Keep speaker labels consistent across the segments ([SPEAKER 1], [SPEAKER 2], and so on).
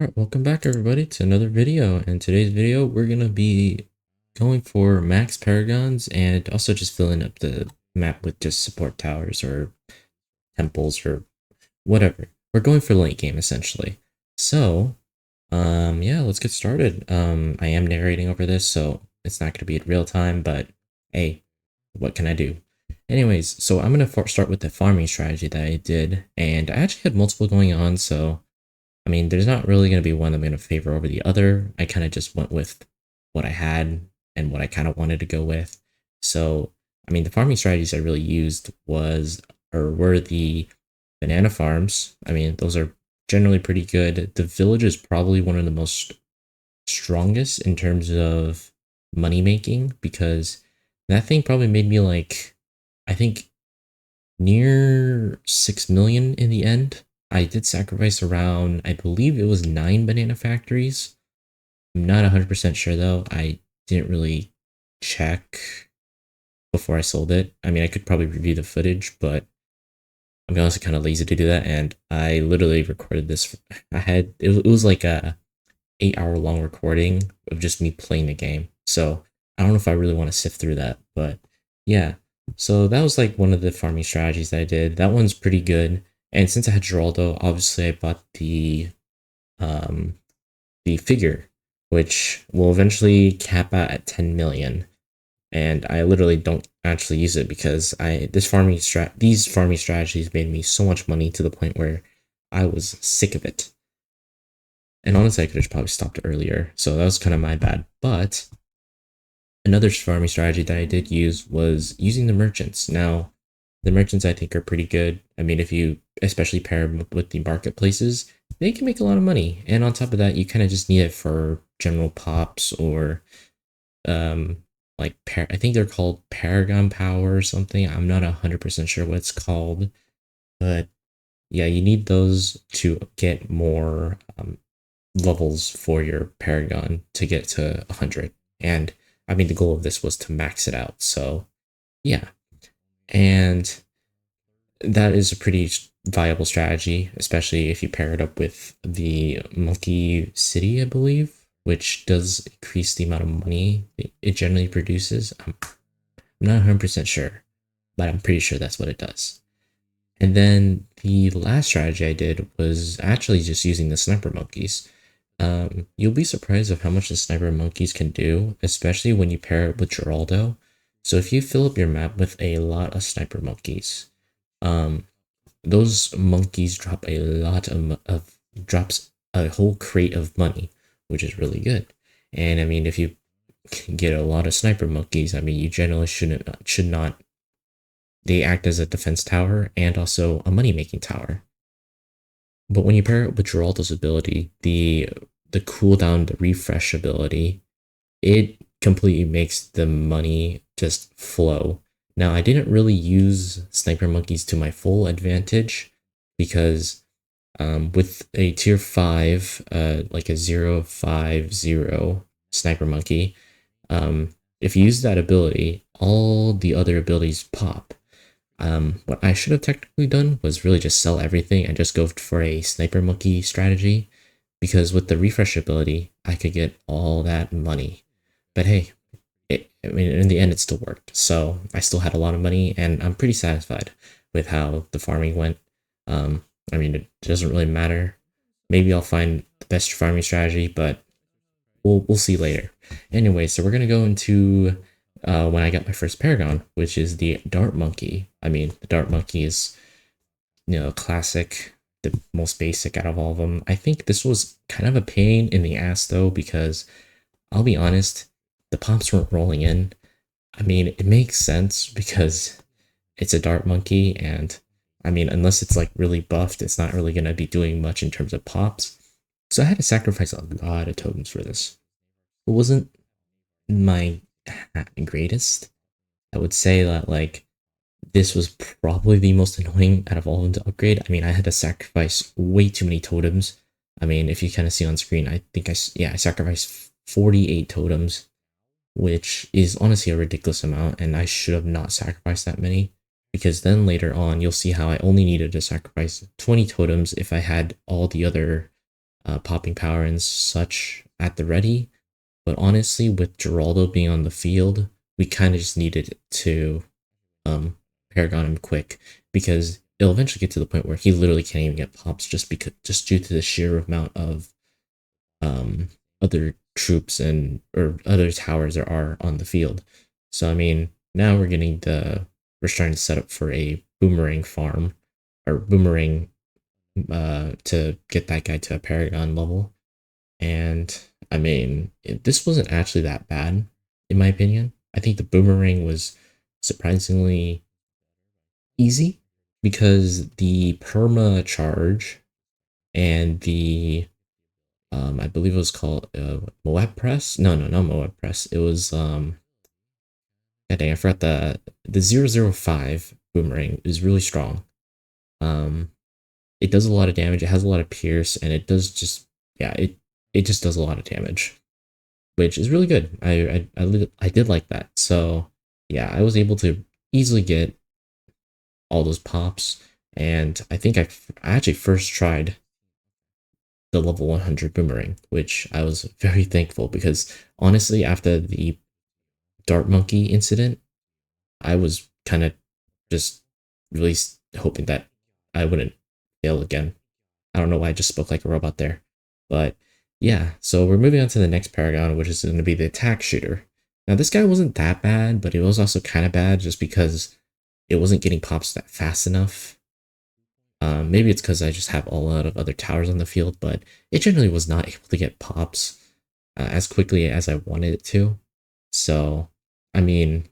[SPEAKER 1] Alright, welcome back everybody to another video. In today's video, we're gonna be going for max paragons and also just filling up the map with just support towers or temples or whatever. We're going for late game essentially. So, yeah, let's get started. I am narrating over this, so it's not gonna be in real time, but hey, what can I do? Anyways, so I'm gonna start with the farming strategy that I did, and I actually had multiple going on, so I mean, there's not really going to be one I'm going to favor over the other. I kind of just went with what I had and what I kind of wanted to go with. So, I mean, the farming strategies I really used were the banana farms. I mean, those are generally pretty good. The village is probably one of the most strongest in terms of money making because that thing probably made me like, I think near 6 million in the end. I did sacrifice around, I believe it was 9 banana factories. I'm not 100% sure though. I didn't really check before I sold it. I mean, I could probably review the footage, but I'm honestly kind of lazy to do that. And I literally recorded this. It was like a 8 hour long recording of just me playing the game. So I don't know if I really want to sift through that, but yeah. So that was like one of the farming strategies that I did. That one's pretty good. And since I had Geraldo, obviously I bought the figure, which will eventually cap out at 10 million. And I literally don't actually use it because these farming strategies made me so much money to the point where I was sick of it. And honestly, I could have probably stopped earlier, so that was kind of my bad. But another farming strategy that I did use was using the merchants. Now, the merchants I think are pretty good. I mean, if you especially pair them with the marketplaces, they can make a lot of money. And on top of that, you kind of just need it for general pops or um I think they're called Paragon Power or something. I'm not 100% sure what it's called, but yeah, you need those to get more levels for your Paragon to get to 100. And I mean, the goal of this was to max it out. So yeah, and that is a pretty viable strategy, especially if you pair it up with the Monkey City, I believe, which does increase the amount of money it generally produces. I'm not 100% sure, but I'm pretty sure that's what it does. And then the last strategy I did was actually just using the sniper monkeys. You'll be surprised of how much the sniper monkeys can do, especially when you pair it with Geraldo. So if you fill up your map with a lot of sniper monkeys, um, those monkeys drop a lot of drops a whole crate of money, which is really good. And I mean, if you get a lot of sniper monkeys, I mean, you generally should not. They act as a defense tower and also a money making tower. But when you pair it with Geraldo's ability, the cooldown, the refresh ability, it completely makes the money just flow. Now, I didn't really use Sniper Monkeys to my full advantage because with a tier 5, like a 050 Sniper Monkey, if you use that ability, all the other abilities pop. What I should have technically done was really just sell everything and just go for a Sniper Monkey strategy, because with the refresh ability, I could get all that money. But hey, I mean, in the end, it still worked. So I still had a lot of money, and I'm pretty satisfied with how the farming went. I mean, it doesn't really matter. Maybe I'll find the best farming strategy, but we'll see later. Anyway, so we're gonna go into when I got my first Paragon, which is the Dart Monkey. I mean, the Dart Monkey is, classic, the most basic out of all of them. I think this was kind of a pain in the ass though, because I'll be honest, the pops weren't rolling in. I mean, it makes sense because it's a dart monkey, and I mean, unless it's like really buffed, it's not really going to be doing much in terms of pops. So I had to sacrifice a lot of tokens for this. It wasn't my greatest. I would say that, like, this was probably the most annoying out of all of them to upgrade. I mean, I had to sacrifice way too many totems. I mean, if you kind of see on screen, I think I sacrificed 48 totems, which is honestly a ridiculous amount, and I should have not sacrificed that many, because then later on you'll see how I only needed to sacrifice 20 totems if I had all the other popping power and such at the ready. But honestly, with Geraldo being on the field, we kind of just needed to Paragon him quick because it'll eventually get to the point where he literally can't even get pops just due to the sheer amount of um, other troops and or other towers there are on the field. So I mean, now we're starting to set up for a boomerang farm or boomerang to get that guy to a Paragon level. And I mean, this wasn't actually that bad in my opinion. I think the boomerang was surprisingly easy because the perma charge and the I believe it was called Moab Press. No, not Moab Press. It was God dang, I forgot the 005 boomerang is really strong. Um, it does a lot of damage. It has a lot of pierce, and it does just yeah it just does a lot of damage, which is really good. I did like that. So yeah, I was able to easily get all those pops, and I think I actually first tried the level 100 boomerang, which I was very thankful because honestly, after the Dart Monkey incident, I was kind of just really hoping that I wouldn't fail again. I don't know why I just spoke like a robot there. But yeah, so we're moving on to the next Paragon, which is going to be the attack shooter. Now, this guy wasn't that bad, but it was also kind of bad just because it wasn't getting pops that fast enough. Maybe it's because I just have a lot of other towers on the field, but it generally was not able to get pops as quickly as I wanted it to. So, I mean,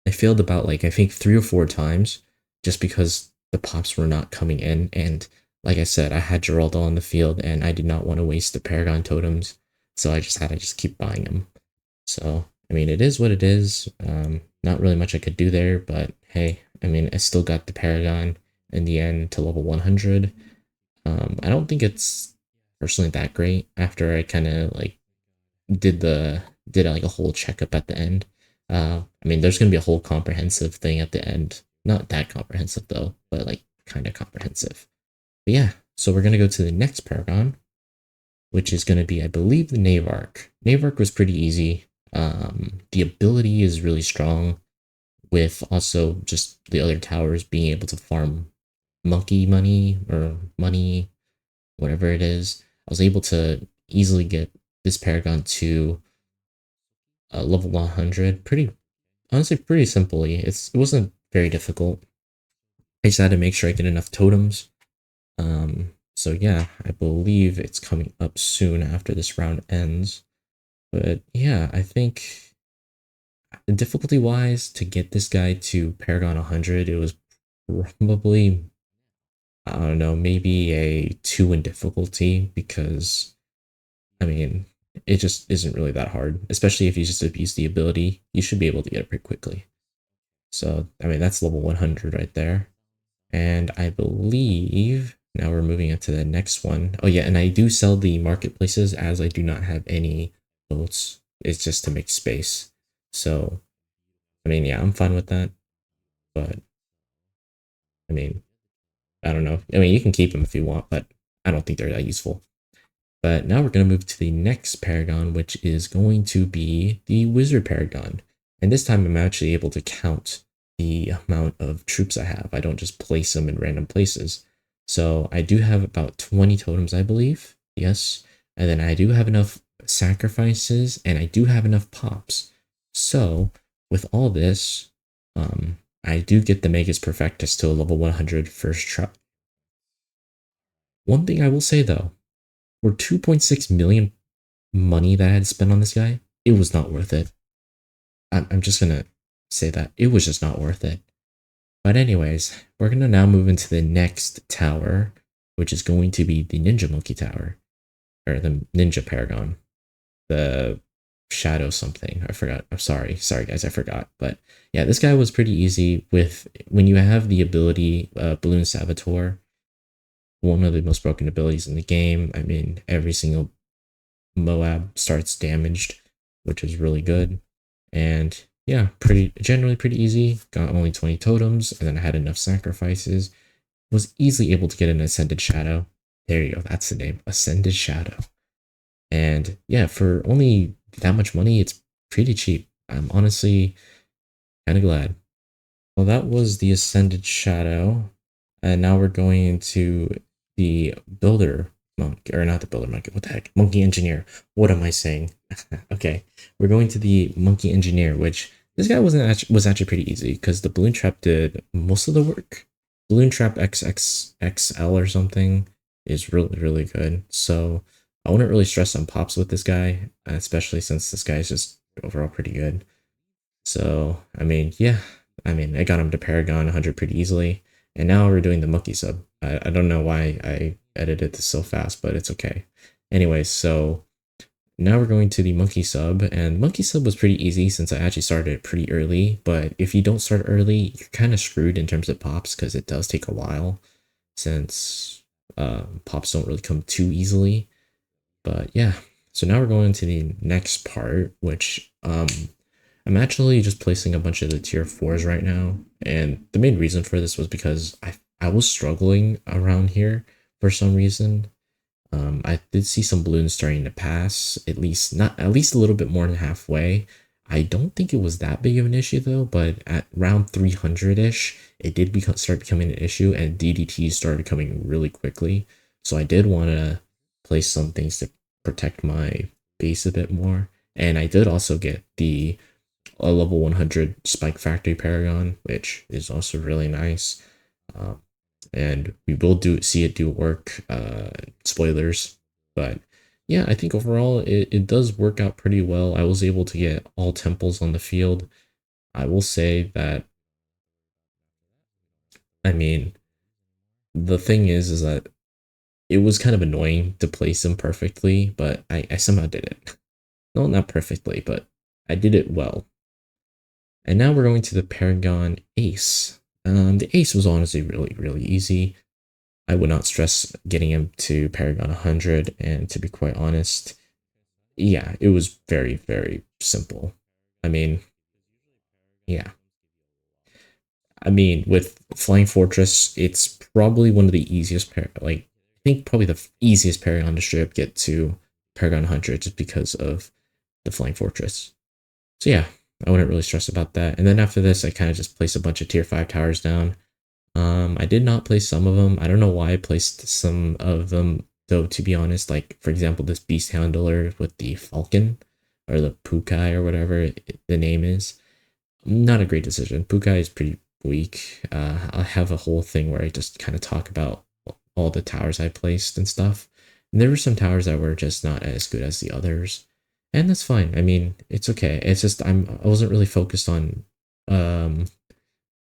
[SPEAKER 1] I failed about like I think 3 or 4 times just because the pops were not coming in. And like I said, I had Geraldo on the field and I did not want to waste the Paragon totems, so I just had to just keep buying them. So I mean, it is what it is. Not really much I could do there, but hey, I mean, I still got the Paragon in the end to level 100. I don't think it's personally that great after I kind of like did like a whole checkup at the end. I mean, there's gonna be a whole comprehensive thing at the end. Not that comprehensive though, but like kind of comprehensive. But yeah, so we're gonna go to the next Paragon, which is gonna be, I believe, the Navarch. Navarch was pretty easy. The ability is really strong, with also just the other towers being able to farm monkey money or money, whatever it is. I was able to easily get this Paragon to level 100 pretty honestly pretty simply. It wasn't very difficult. I just had to make sure I get enough totems. So yeah, I believe it's coming up soon after this round ends. But yeah, I think difficulty wise to get this guy to Paragon 100, it was probably, I don't know, maybe a 2 in difficulty because I mean it just isn't really that hard, especially if you just abuse the ability. You should be able to get it pretty quickly. So I mean that's level 100 right there. And I believe now we're moving into the next one. Oh yeah, and I do sell the marketplaces as I do not have any votes. It's just to make space. So, I mean, yeah, I'm fine with that. But, I mean, I don't know. I mean, you can keep them if you want, but I don't think they're that useful. But now we're going to move to the next Paragon, which is going to be the Wizard Paragon. And this time I'm actually able to count the amount of troops I have. I don't just place them in random places. So I do have about 20 totems, I believe. Yes. And then I do have enough sacrifices and I do have enough pops. So with all this, I do get the Magus Perfectus to a level 100 first try. One thing I will say though, for 2.6 million money that I had to spend on this guy, it was not worth it. I'm just gonna say that it was just not worth it. But anyways, we're gonna now move into the next tower, which is going to be the Ninja Monkey Tower, or the Ninja Paragon, the Shadow something. I forgot. I'm sorry guys, I forgot. But yeah, this guy was pretty easy. With when you have the ability Balloon Saboteur, one of the most broken abilities in the game. I mean, every single Moab starts damaged, which is really good. And yeah, generally pretty easy. Got only 20 totems, and then I had enough sacrifices. Was easily able to get an Ascended Shadow. There you go. That's the name. Ascended Shadow. And yeah, for only that much money, it's pretty cheap. I'm honestly kind of glad. Well, that was the Ascended Shadow. And now we're going into the Builder Monk, or not the Builder Monk, what the heck? Monkey Engineer. What am I saying? Okay, we're going to the Monkey Engineer, which this guy was actually pretty easy because the Balloon Trap did most of the work. Balloon Trap XXXL or something is really, really good. So I wouldn't really stress on pops with this guy, especially since this guy is just overall pretty good. So, I mean, yeah, I mean, I got him to Paragon 100 pretty easily. And now we're doing the monkey sub. I don't know why I edited this so fast, but it's okay. Anyways, so now we're going to the monkey sub, and monkey sub was pretty easy since I actually started it pretty early. But if you don't start early, you're kind of screwed in terms of pops because it does take a while since pops don't really come too easily. But yeah, so now we're going to the next part, which I'm actually just placing a bunch of the tier 4s right now. And the main reason for this was because I was struggling around here for some reason. I did see some balloons starting to pass, at least a little bit more than halfway. I don't think it was that big of an issue though, but at around 300-ish, it did start becoming an issue, and DDTs started coming really quickly. So I did want to place some things to protect my base a bit more. And I did also get the a level 100 Spike Factory Paragon, which is also really nice. And we will see it do work. Spoilers, but yeah, I think overall it does work out pretty well. I was able to get all temples on the field. I will say that, I mean, the thing is that it was kind of annoying to place them perfectly, but I somehow did it. No, not perfectly, but I did it well. And now we're going to the Paragon Ace. The Ace was honestly really, really easy. I would not stress getting him to Paragon 100, and to be quite honest, yeah, it was very, very simple. I mean, yeah. I mean, with Flying Fortress, it's probably one of the easiest, I think probably the easiest Paragon to straight up get to Paragon 100 just because of the Flying Fortress. So yeah, I wouldn't really stress about that. And then after this, I kind of just placed a bunch of tier 5 towers down. I did not place some of them. I don't know why I placed some of them, though, to be honest. Like, for example, this Beast Handler with the Falcon, or the Pukai, or whatever the name is. Not a great decision. Pukai is pretty weak. I have a whole thing where I just kind of talk about all the towers I placed and stuff. And there were some towers that were just not as good as the others. And that's fine. I mean, it's okay. It's just I wasn't really focused on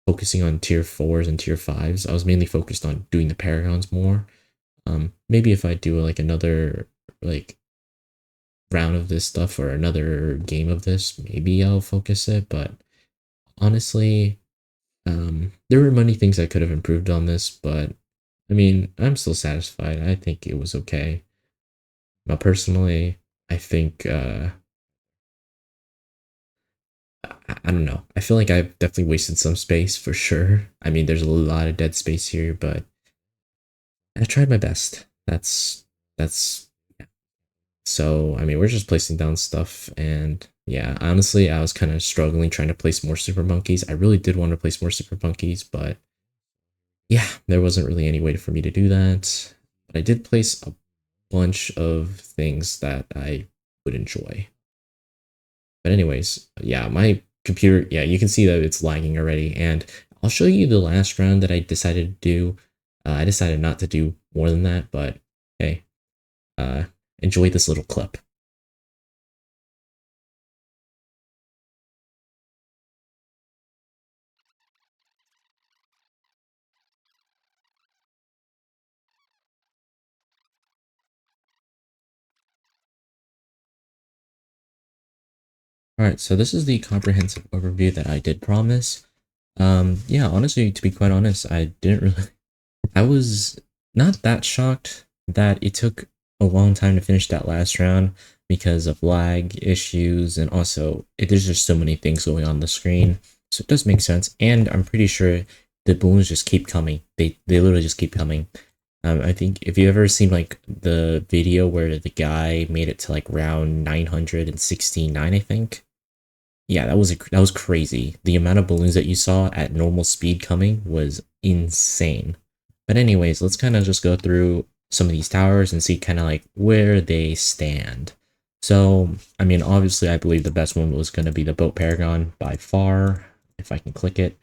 [SPEAKER 1] focusing on tier 4s and tier 5s. I was mainly focused on doing the Paragons more. Maybe if I do like another like round of this stuff or another game of this, maybe I'll focus it. But honestly, there were many things I could have improved on this, but I mean, I'm still satisfied. I think it was okay. Now, personally, I think I don't know. I feel like I've definitely wasted some space for sure. I mean, there's a lot of dead space here, but I tried my best. That's yeah. So I mean, we're just placing down stuff, and yeah, honestly, I was kind of struggling trying to place more super monkeys. I really did want to place more super monkeys, but yeah, there wasn't really any way for me to do that. But I did place a bunch of things that I would enjoy. But anyways, yeah, my computer, yeah, you can see that it's lagging already. And I'll show you the last round that I decided to do. I decided not to do more than that, but hey, enjoy this little clip. All right, so this is the comprehensive overview that I did promise. Yeah, honestly, to be quite honest, I didn't really, I was not that shocked that it took a long time to finish that last round because of lag issues, and also there's just so many things going on the screen. So it does make sense, and I'm pretty sure the balloons just keep coming. They literally just keep coming. I think if you ever seen like the video where the guy made it to like round 969, I think. Yeah, that was crazy. The amount of balloons that you saw at normal speed coming was insane. But anyways, let's kind of just go through some of these towers and see kind of like where they stand. So, I mean, obviously, I believe the best one was going to be the Boat Paragon by far. If I can click it,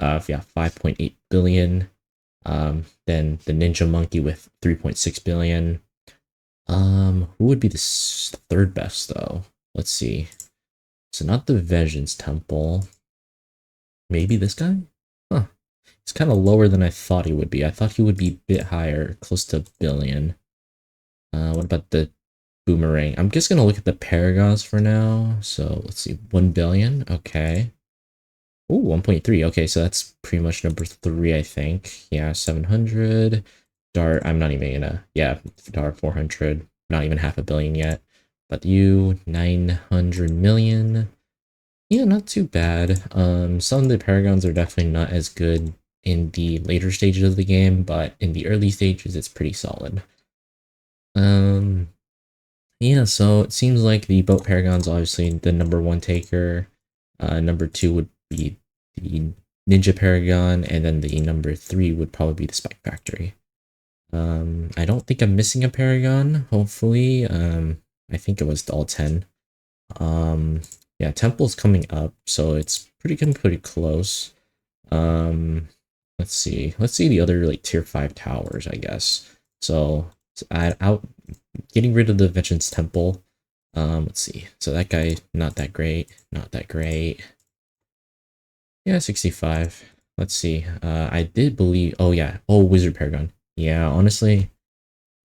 [SPEAKER 1] yeah, 5.8 billion. Then the Ninja Monkey with 3.6 billion. Who would be the third best though? Let's see. So not the Vengeance Temple. Maybe this guy? Huh. It's kind of lower than I thought he would be. I thought he would be a bit higher, close to a billion. What about the Boomerang? I'm just gonna look at the Paragons for now. So let's see, 1 billion. Okay. Ooh, 1.3. Okay, so that's pretty much number 3, I think. Yeah, 700. Dart, I'm not even gonna. Yeah, Dart 400. Not even half a billion yet. But you, 900 million. Yeah, not too bad. Some of the Paragons are definitely not as good in the later stages of the game, but in the early stages, it's pretty solid. Um, yeah, so it seems like the Boat Paragon's obviously the number 1 taker. Number 2 would be the Ninja Paragon, and then the number 3 would probably be the Spike Factory. I don't think I'm missing a Paragon, hopefully. I think it was all 10. Yeah, Temple's coming up, so it's pretty close. Um, let's see. Let's see the other like tier 5 towers, I guess. So out getting rid of the Vengeance Temple. Let's see. So that guy, not that great, not that great. Yeah, 65. Let's see. I did believe. Oh yeah. Oh, Wizard Paragon. Yeah, honestly,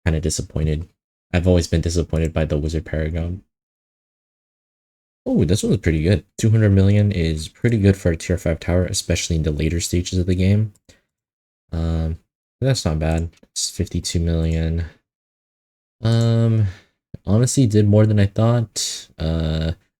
[SPEAKER 1] kind of disappointed. I've always been disappointed by the Wizard Paragon. Oh, this one's pretty good. 200 million is pretty good for a tier 5 tower, especially in the later stages of the game. Um, that's not bad. It's 52 million. Um, honestly, did more than I thought.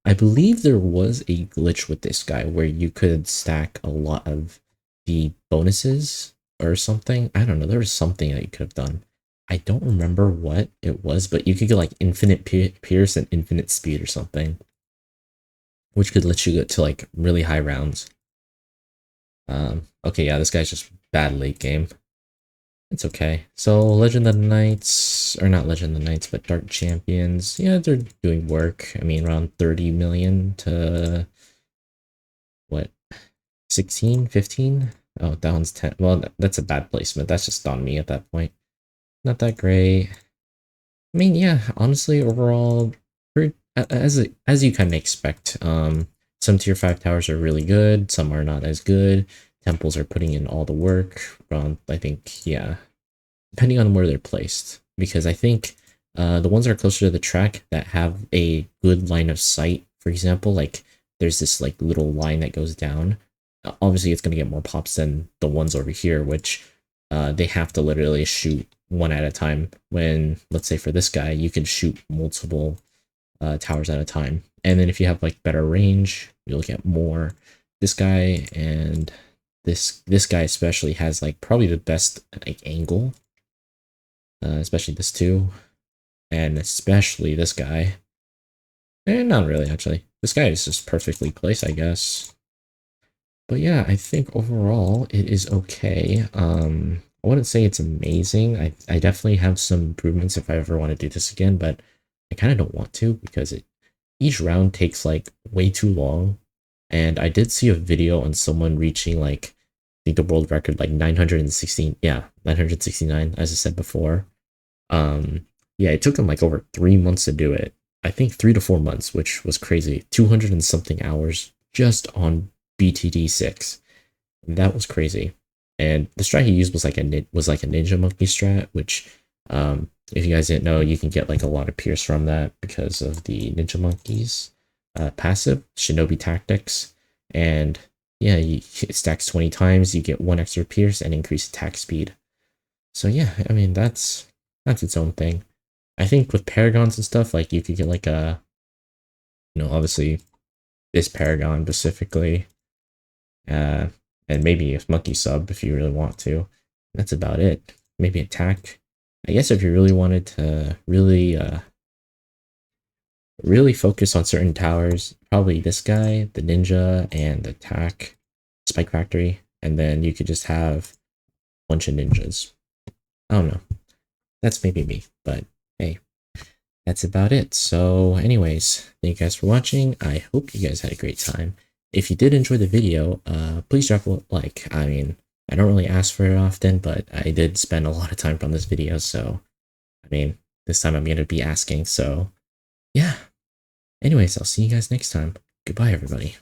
[SPEAKER 1] I believe there was a glitch with this guy where you could stack a lot of the bonuses or something. I don't know. There was something that you could have done. I don't remember what it was, but you could get like infinite pierce and infinite speed or something, which could let you get to like really high rounds. Okay, yeah, this guy's just bad late game. It's okay. So Legend of the Knights, or not Legend of the Knights, but Dark Champions, yeah, they're doing work. I mean, around 30 million to what, 16, 15? Oh, that one's 10. Well, that's a bad placement. That's just on me at that point. Not that great. I mean, yeah, honestly, overall, as you kind of expect. Some tier 5 towers are really good, some are not as good. Temples are putting in all the work. I think, yeah, depending on where they're placed, because I think the ones that are closer to the track that have a good line of sight, for example, like there's this like little line that goes down. Obviously, it's going to get more pops than the ones over here, which they have to literally shoot one at a time. When, let's say for this guy, you can shoot multiple towers at a time. And then if you have like better range, you'll get more. This guy and this guy especially has like probably the best like angle, especially this two, and especially this guy. And not really actually. This guy is just perfectly placed, I guess. But yeah, I think overall it is okay. I wouldn't say it's amazing. I definitely have some improvements if I ever want to do this again, but I kind of don't want to because each round takes like way too long. And I did see a video on someone reaching like I think the world record like 916, yeah, 969 as I said before. Yeah, it took them like over 3 months to do it. I think 3 to 4 months, which was crazy. 200 and something hours just on BTD6. That was crazy. And the strat he used was like a ninja monkey strat, which if you guys didn't know, you can get like a lot of pierce from that because of the ninja monkeys passive shinobi tactics. And yeah, it stacks 20 times, you get 1 extra pierce and increased attack speed. So yeah, I mean that's its own thing. I think with paragons and stuff, like you could get like a, obviously this paragon specifically, and maybe a monkey sub if you really want to. That's about it. maybe attack. I guess if you really wanted to really focus on certain towers, probably this guy, the ninja, and the tack spike factory, and then you could just have a bunch of ninjas. I don't know. That's maybe me, but hey, that's about it. So anyways, thank you guys for watching. I hope you guys had a great time. If you did enjoy the video, please drop a like. I mean, I don't really ask for it often, but I did spend a lot of time on this video, so I mean, this time I'm going to be asking, so yeah. Anyways, I'll see you guys next time. Goodbye, everybody.